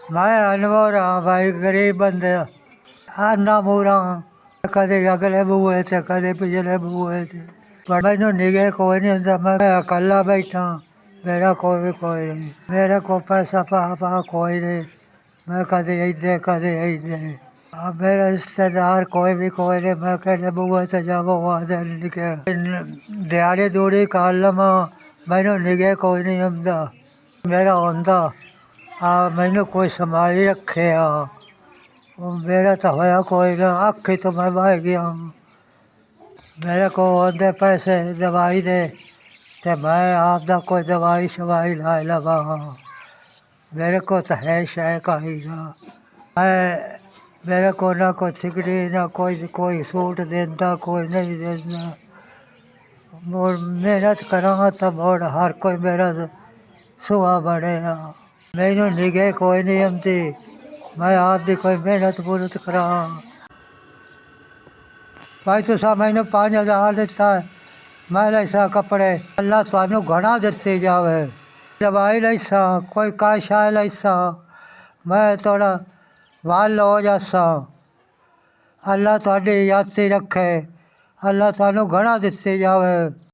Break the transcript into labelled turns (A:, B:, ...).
A: मैं अनवर हाँ भाई, गरीब बंदे आना मूरा कदे अगले बूए थे कदे पिछले बूए थे, पर मैनू निगे कोई नहीं होंदा। मैं अकेला बैठा, मेरा कोई नहीं, मेरे को पैसा पा कोई नहीं। मैं कदे कदे मेरे रिश्तेदार कोई नहीं। मैं कहने बूए से जावो वहाँ से निकल दिहाड़ी दूड़ी कर लवा, मैनू निगे कोई नहीं होंदा। मेरा होंदा मैनू कोई संभाली रखे मेरा तो होया कोई ना, आखी तो मैं बह गया। मेरे को आते पैसे दवाई दे तो मैं आपदा कोई दवाई शवाई ला लगा। मेरे को तो है शय का ही ना, मैं मेरे को ना कोई सिगड़ी ना कोई सूट देता, कोई नहीं देता। मेहनत करा तो मोड़ हर कोई मेरा सुहा बने। मैनू निगे कोई नहीं आती, मैं आपकी कोई मेहनत मुहनत करा। भाई तुसा मैंने 5,000 दिता है, मैं लैसा कपड़े, अल्लाह थानू घना दिते जावे। दवाई लैसा कोई काशाय लैसा, मैं थोड़ा वाल हो जासा। अल्लाह थोड़ी याती रखे, अल्लाह थानू घना दिते जावे।